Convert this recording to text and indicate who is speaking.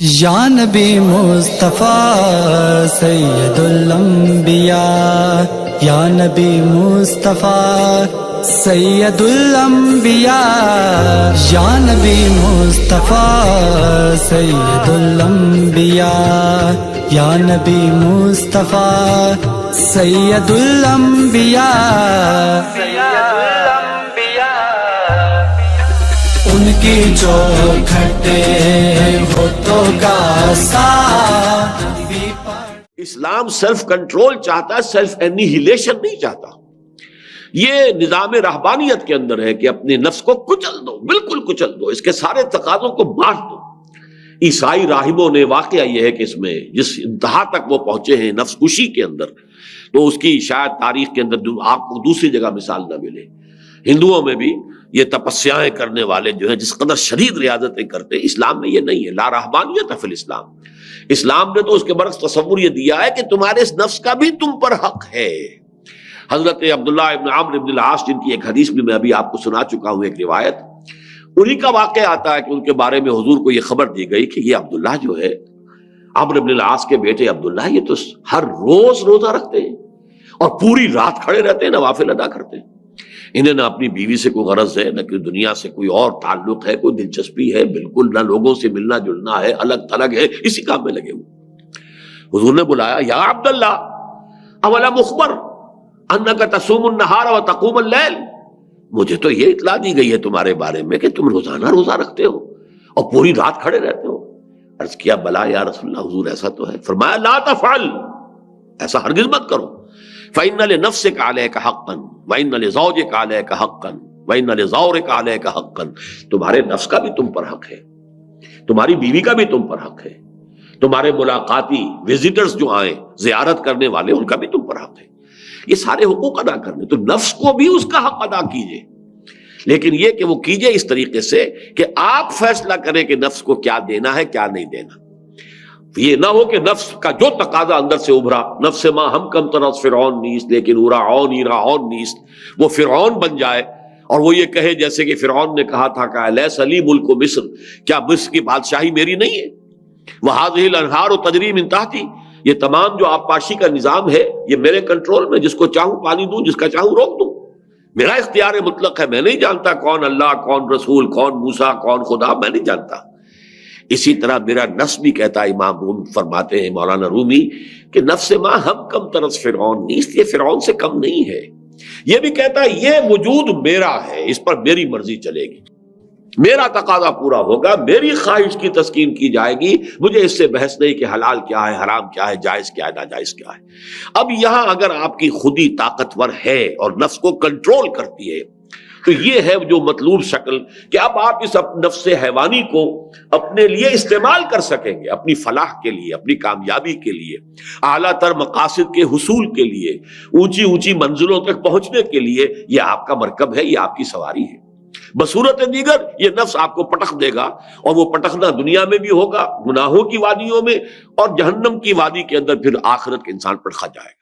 Speaker 1: یا نبی مصطفیٰ سید الانبیاء، یا نبی مصطفیٰ سید الانبیاء، یا نبی مصطفیٰ سید الانبیاء، یا نبی مصطفیٰ سید الانبیاء، ان کی چوکھٹے ہوتوں کا ساتھ۔
Speaker 2: اسلام سیلف کنٹرول چاہتا ہے، سیلف انیہیلیشن نہیں چاہتا۔ یہ نظام رہبانیت کے اندر ہے کہ اپنے نفس کو کچل دو، بالکل کچل دو، اس کے سارے تقاضوں کو مار دو۔ عیسائی راہبوں نے واقعہ یہ ہے کہ اس میں جس انتہا تک وہ پہنچے ہیں نفس کشی کے اندر، تو اس کی شاید تاریخ کے اندر آپ کو دوسری جگہ مثال نہ ملے۔ ہندوؤں میں بھی یہ تپسیائیں کرنے والے جو ہیں جس قدر شدید ریاضتیں کرتے ہیں، اسلام میں یہ نہیں ہے۔ لا رہبانیت فی الاسلام۔ اسلام نے تو اس کے برعکس تصور یہ دیا ہے کہ تمہارے اس نفس کا بھی تم پر حق ہے۔ حضرت عبداللہ ابن عمرو ابن العاص، جن کی ایک حدیث بھی میں ابھی آپ کو سنا چکا ہوں، ایک روایت، انہی کا واقعہ آتا ہے کہ ان کے بارے میں حضور کو یہ خبر دی گئی کہ یہ عبداللہ جو ہے، عمرو ابن العاص کے بیٹے عبداللہ، یہ تو ہر روز روزہ رکھتے ہیں اور پوری رات کھڑے رہتے ہیں، نوافل ادا کرتے ہیں۔ انہیں نہ اپنی بیوی سے کوئی غرض ہے، نہ کوئی دنیا سے کوئی اور تعلق ہے، کوئی دلچسپی ہے، بالکل نہ لوگوں سے ملنا جلنا ہے، الگ تھلگ ہے، اسی کام میں لگے ہوئے۔ حضور نے بلایا، یا عبداللہ اولا مخبر انک تصوم النہار وتقوم اللیل، مجھے تو یہ اطلاع دی گئی ہے تمہارے بارے میں کہ تم روزانہ روزہ رکھتے ہو اور پوری رات کھڑے رہتے ہو۔ عرض کیا بلا یا رسول اللہ، حضور ایسا تو ہے۔ فرمایا لا تفعل، ایسا ہرگز مت کرو۔ فإن لنفسك عليك حقا وإن لزوجك عليك حقا وإن لزورك عليك حقا، تمہارے نفس کا بھی تم پر حق ہے، تمہاری بیوی کا بھی تم پر حق ہے، تمہارے ملاقاتی وزٹرز جو آئیں زیارت کرنے والے، ان کا بھی تم پر حق ہے۔ یہ سارے حقوق ادا کرنے، تو نفس کو بھی اس کا حق ادا کیجئے، لیکن یہ کہ وہ کیجئے اس طریقے سے کہ آپ فیصلہ کریں کہ نفس کو کیا دینا ہے کیا نہیں دینا۔ یہ نہ ہو کہ نفس کا جو تقاضا اندر سے ابھرا، نفس ما ہم کم طرح فرعون نیست لیکن اورعون ایرعون نیست، وہ فرعون بن جائے اور وہ یہ کہے جیسے کہ فرعون نے کہا تھا کہ الیس لی ملک مصر، کیا مصر کی بادشاہی میری نہیں ہے؟ وہذہ الانہار تجری من تحتی، یہ تمام جو آبپاشی کا نظام ہے یہ میرے کنٹرول میں، جس کو چاہوں پانی دوں، جس کا چاہوں روک دوں، میرا اختیار مطلق ہے، میں نہیں جانتا کون اللہ، کون رسول، کون موسیٰ، کون خدا، میں نہیں جانتا۔ اسی طرح میرا نفس بھی کہتا ہے، امام روم فرماتے ہیں مولانا رومی کہ نفس ما ہم کم طرز فرعون نیست، یہ فرعون سے کم نہیں ہے۔ یہ بھی کہتا ہے یہ وجود میرا ہے، اس پر میری مرضی چلے گی، میرا تقاضا پورا ہوگا، میری خواہش کی تسکین کی جائے گی، مجھے اس سے بحث نہیں کہ حلال کیا ہے، حرام کیا ہے، جائز کیا ہے، ناجائز کیا ہے۔ اب یہاں اگر آپ کی خودی طاقتور ہے اور نفس کو کنٹرول کرتی ہے، تو یہ ہے جو مطلوب شکل کہ اب آپ اس نفس حیوانی کو اپنے لیے استعمال کر سکیں گے، اپنی فلاح کے لیے، اپنی کامیابی کے لیے، اعلیٰ تر مقاصد کے حصول کے لیے، اونچی اونچی منزلوں تک پہنچنے کے لیے، یہ آپ کا مرکب ہے، یہ آپ کی سواری ہے۔ بصورت دیگر یہ نفس آپ کو پٹخ دے گا، اور وہ پٹخنا دنیا میں بھی ہوگا گناہوں کی وادیوں میں، اور جہنم کی وادی کے اندر پھر آخرت کے انسان پٹخا جائے گا۔